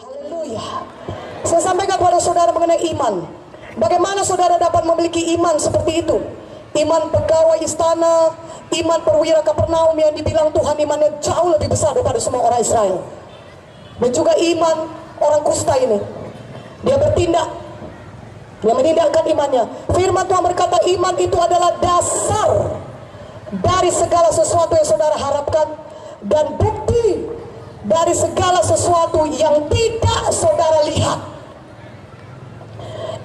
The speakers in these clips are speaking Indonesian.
Haleluya. Saya sampaikan kepada saudara mengenai iman. Bagaimana saudara dapat memiliki iman seperti itu? Iman pegawai istana, iman perwira Kapernaum yang dibilang Tuhan imannya jauh lebih besar daripada semua orang Israel. Dan juga iman orang kusta ini. Dia bertindak, dia menindakkan imannya. Firman Tuhan berkata iman itu adalah dasar dari segala sesuatu yang saudara harapkan dan bukti dari segala sesuatu yang tidak saudara lihat.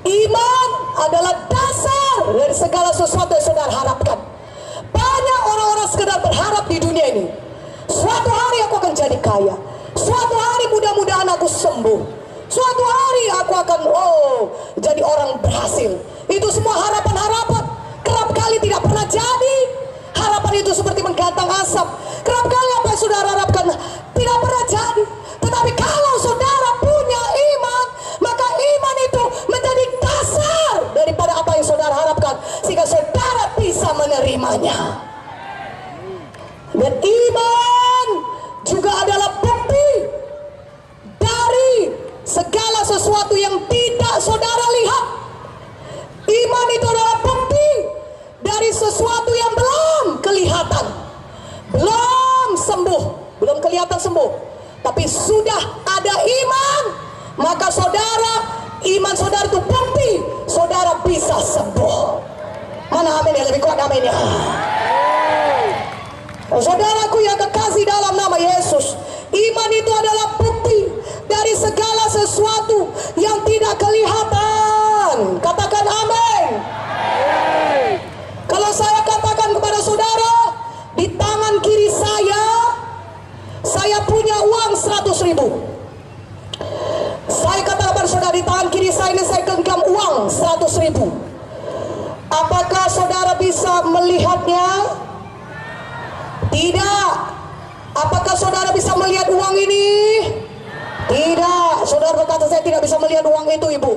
Iman adalah dasar dari segala sesuatu yang saudara harapkan. Banyak orang-orang sekedar berharap di dunia ini, suatu hari aku akan jadi kaya, suatu hari mudah-mudahan aku sembuh, suatu hari aku akan jadi orang berhasil. Itu semua harapan-harapan, kerap kali tidak pernah jadi. Harapan itu seperti menggantang asap. Kerap kali apa yang saudara harapkan tidak pernah jadi. Tetapi kalau saudara punya iman, maka iman itu menjadi dasar daripada apa yang saudara harapkan, sehingga saudara bisa menerimanya. Dan iman juga adalah bukti dari segala sesuatu yang tidak saudara lihat. Iman itu adalah bukti dari sesuatu yang belum kelihatan, belum sembuh, belum kelihatan sembuh, tapi sudah ada iman, maka saudara, iman saudara itu bukti saudara bisa sembuh. Mana amin ya, lebih kuat aminnya. Saudaraku yang kekasih dalam nama Yesus, iman itu adalah bukti dari segala sesuatu yang tidak kelihatan. Katakan amin. Kalau saya katakan kepada saudara, di tangan kiri saya punya uang 100.000. Saya katakan kepada saudara, di tangan kiri saya ini saya genggam uang 100.000. Apakah saudara bisa melihatnya? Tidak. Apakah saudara bisa melihat uang ini? Tidak. Saudara berkata, saya tidak bisa melihat uang itu, Ibu.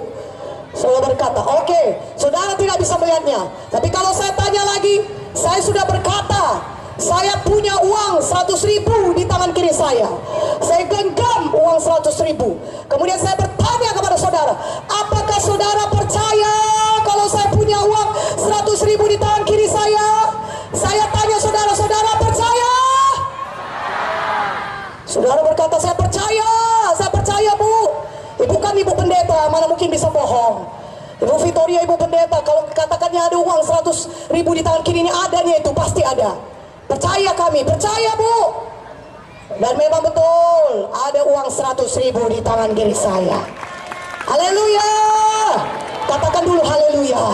Saudara berkata, oke, saudara tidak bisa melihatnya. Tapi kalau saya tanya lagi, saya sudah berkata, saya punya uang 100.000 di tangan kiri saya. Saya genggam uang 100.000. Kemudian saya bertanya kepada saudara, apakah saudara percaya kalau saya punya uang 100.000 di tangan kiri saya? Saya tanya saudara, saudara percaya? Saudara berkata, saya percaya Bu. Ibu kan ibu pendeta, mana mungkin bisa bohong. Ibu Victoria, ibu pendeta, kalau katakannya ada uang 100.000 di tangan kirinya, adanya itu pasti ada. Percaya kami, percaya Bu. Dan memang betul, ada uang 100.000 di tangan kiri saya. Haleluya. Katakan dulu haleluya.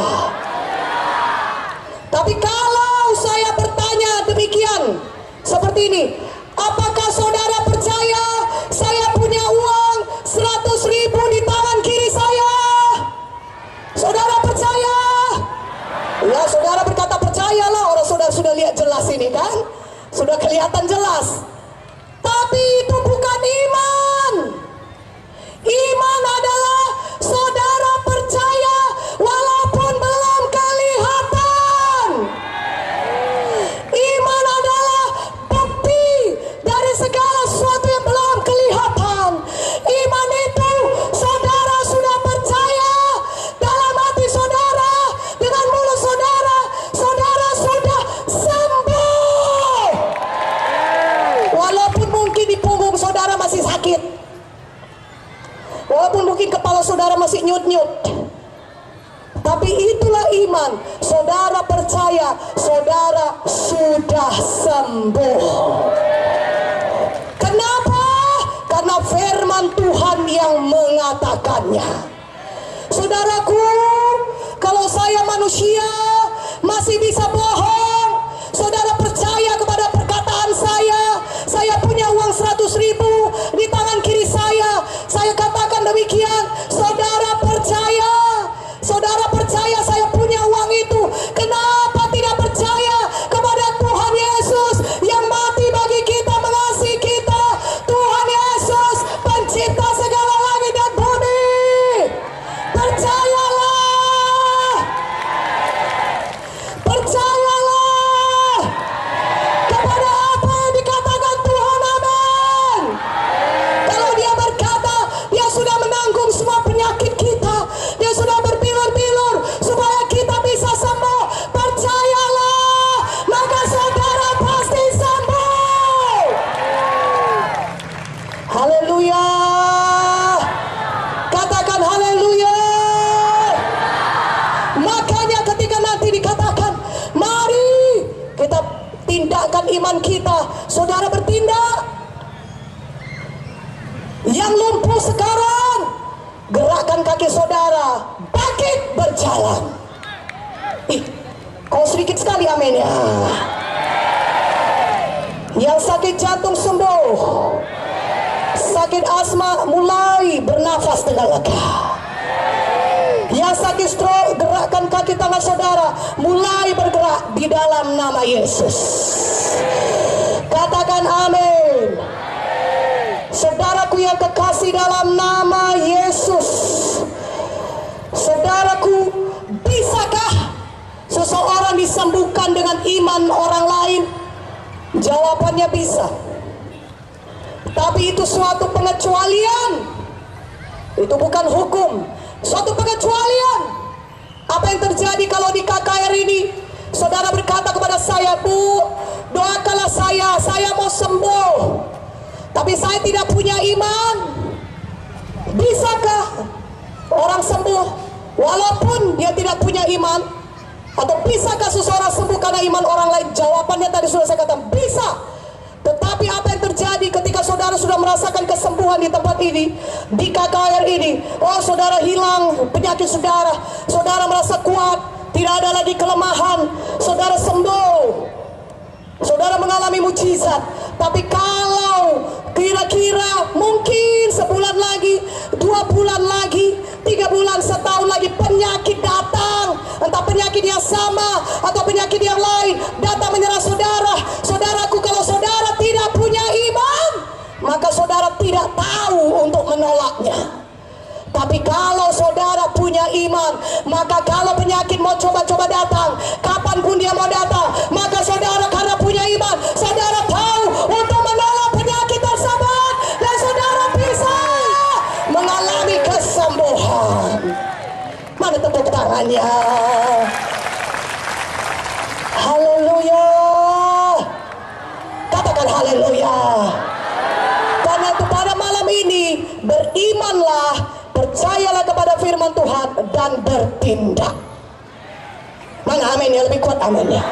Tapi kalau saya bertanya demikian, seperti ini, apakah saudara percaya saya punya uang 100.000 di tangan kiri saya? Saudara percaya? Ya, saudara berkata percayalah, orang saudara sudah lihat jelas ini kan? Sudah kelihatan jelas. Tapi itu bukan iman. Iman adalah saudara percaya walaupun belum kelihatan. Iman adalah bukti dari segala sesuatu yang belum kelihatan. Iman itu saudara sudah percaya dalam hati saudara, dengan mulut saudara, saudara sudah sembuh. Walaupun mungkin di punggung saudara masih sakit, walaupun mungkin kepala saudara masih nyut-nyut, tapi itulah iman. Saudara percaya saudara sudah sembuh. Kenapa? Karena firman Tuhan yang mengatakannya. Saudaraku, kalau saya manusia masih bisa bohong, saudara percaya kepada perkataan saya punya uang 100.000 di tangan kiri saya katakan demikian, saudara percaya saya punya uang itu. Kenapa tidak percaya kepada Tuhan Yesus yang mati bagi kita, mengasihi kita? Tuhan Yesus pencipta segala langit dan bumi. Percayalah. Percaya. Makanya ketika nanti dikatakan, mari kita tindakan iman kita, saudara bertindak. Yang lumpuh sekarang, gerakkan kaki saudara, bangkit berjalan. Kau sedikit sekali amin ya. Yang sakit jantung sembuh, sakit asma mulai bernafas dengan lega. Yang sakit stroke, gerakkan kaki tangan saudara, mulai bergerak di dalam nama Yesus. Katakan amin. Saudaraku yang kekasih dalam nama Yesus, saudaraku, bisakah seseorang disembuhkan dengan iman orang lain? Jawabannya bisa. Tapi itu suatu pengecualian. Itu bukan hukum, suatu pengecualian. Apa yang terjadi kalau di KKR ini saudara berkata kepada saya, Bu, doakanlah saya mau sembuh, tapi saya tidak punya iman. Bisakah orang sembuh walaupun dia tidak punya iman? Atau bisakah seseorang sembuh karena iman orang lain? Jawabannya tadi sudah saya katakan, bisa. Tetapi apa yang terjadi ketika saudara sudah merasakan kesembuhan di tempat ini, di KKR ini? Oh, saudara hilang penyakit saudara, saudara merasa kuat, tidak ada lagi kelemahan, saudara sembuh, saudara mengalami mujizat. Tapi kalau kira-kira mungkin sebulan lagi, 2 bulan lagi, 3 bulan, setahun lagi penyakit datang, entah penyakit yang sama atau penyakit yang lain datang menyerang saudara. Saudaraku, kalau saudara tidak punya iman, maka saudara tidak tahu untuk menolaknya. Tapi kalau saudara punya iman, maka kalau penyakit mau coba-coba datang, kapanpun dia mau datang, maka saudara karena punya iman, saudara tahu untuk menolak penyakit tersebut, dan saudara bisa mengalami kesembuhan. Mana tepuk tangannya? Haleluya. Katakan haleluya. Karena itu pada malam ini berimanlah, percayalah kepada firman Tuhan dan bertindak. Mana amin ya, lebih kuat aminnya.